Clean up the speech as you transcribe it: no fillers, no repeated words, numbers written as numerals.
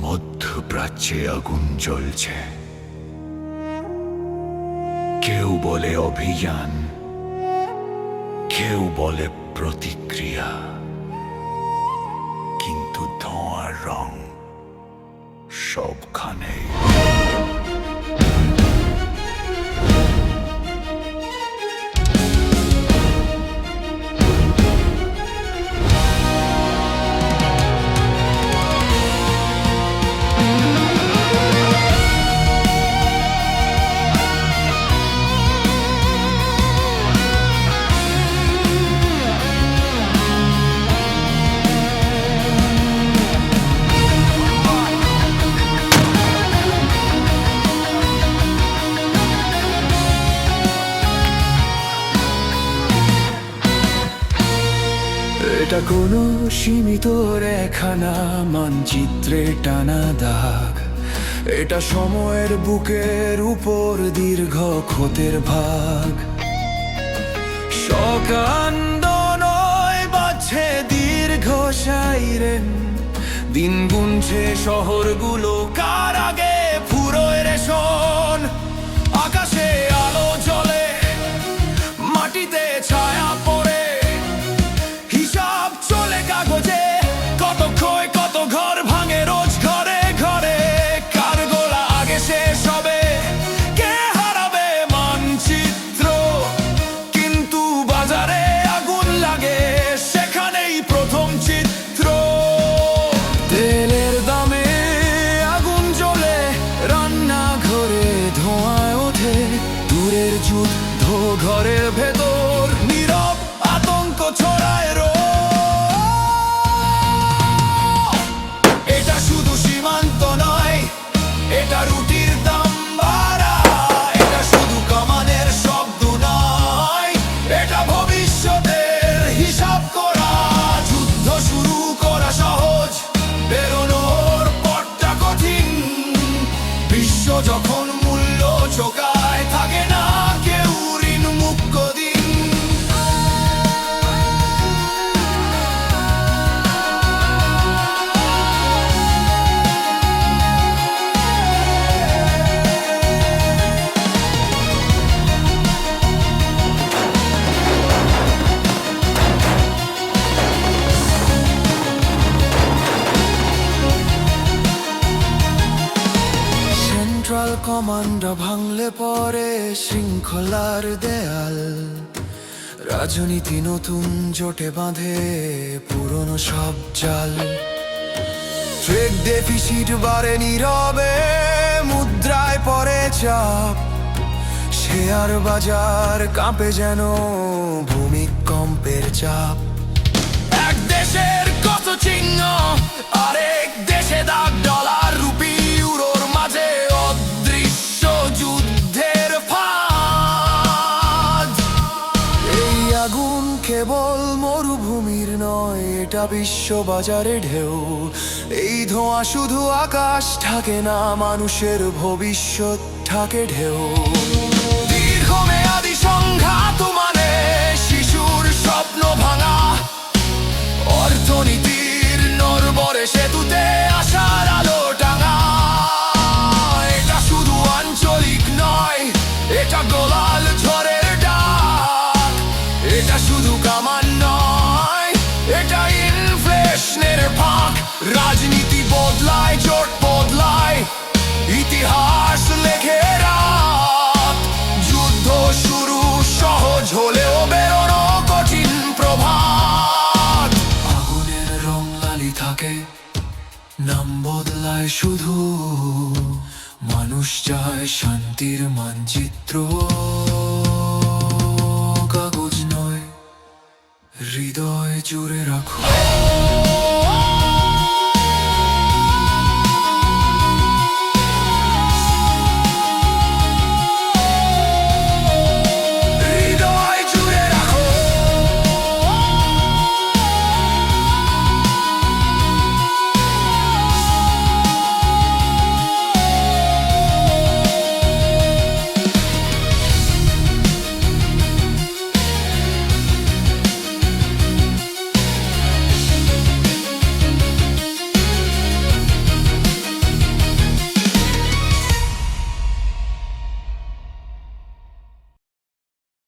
মধ্যপ্রাচ্যে আগুন জ্বলছে। কেউ বলে অভিযান, কেউ বলে প্রতিক্রিয়া, কিন্তু ধোঁয়ার রং সবখানেই। এটা কোনো সীমিত রেখা না, মানচিত্রে টানা দাগ। এটা সময়ের বুকের উপর দীর্ঘ ক্ষতের ভাগ। শোকান্দ নয়, বাজছে দীর্ঘ সাইরেন। দিন গুনছে শহরগুলো, কার আগে ফুরোয় রেশন। আকাশে আলো জ্বলে, মাটিতে ছায়া পড়ে, হিসাব চলে কাগজে। কত ক্ষয়, কত ঘর ভাঙে রোজ ঘরে ঘরে। কার গোলা আগে শেষ হবে, কে হারাবে মানচিত্র। কিন্তু বাজারে আগুন লাগে, সেখানেই প্রথম চিত্র। তেলের দামে আগুন জ্বলে, রান্নাঘরে ধোঁয়ায় ওঠে। দূরের যুদ্ধ ঘরের ভেতর, নীরব আতঙ্ক ছড়ায় রোজ। এটা শুধু সীমান্ত নয়, এটা রুটির দাম বাড়া। এটা শুধু কামানের শব্দ নয়, এটা ভবিষ্যতের হিসাব করা। যুদ্ধ শুরু করা সহজ, বেরোনোর পথটা কঠিন। বিশ্ব যখন মূল্য চোকায়, থাকে না কেউ ঋণ মুক্ত দিন। সেন্ট্রাল কমান্ড ভাঙলে পরে শৃঙ্খলার দেয়াল। রাজনীতি নতুন জোটে বাঁধে পুরনো সব জাল। ট্রেড ডেফিসিট বাড়ে নীরবে, মুদ্রায় পড়ে চাপ। শেয়ার বাজার কাঁপে যেন ভূমিকম্পের চাপ। এক দেশের কত চিহ্ন, আরেক দেশে দাগ। ডলার, রুপি, ইউরোর মাঝে অদৃশ্য যুদ্ধের ফাঁদ। এই আগুন কেবল মরুভূমির নয়, এটা বিশ্ব বাজারে ঢেউ। এই ধোঁয়া শুধু আকাশ ঢাকে না, মানুষের ভবিষ্যৎ ঢাকে ঢেউ। দীর্ঘমেয়াদী সংঘাত মানে শিশুর স্বপ্ন ভাঙা। অর্থনীতির নড়বড়ে সেতুতে আশার আলো টাঙা। এটা শুধু আঞ্চলিক নয়, এটা গোলাল ঝড়ের ডাক। এটা শুধু কামান নয়, এটা ইনফ্লেশনের ফাঁক। রাজনীতি বদলায়, জোট বদলায়, ইতিহাস লেখে রাত। যুদ্ধ শুরু সহজ হলেও বেরোনো কঠিন প্রভাত। আগুনের রং লালি থাকে, নাম বদলায় শুধু। মানুষ চায় শান্তির মানচিত্র, কাগজ নয়, হৃদয় জুড়ে রাখো।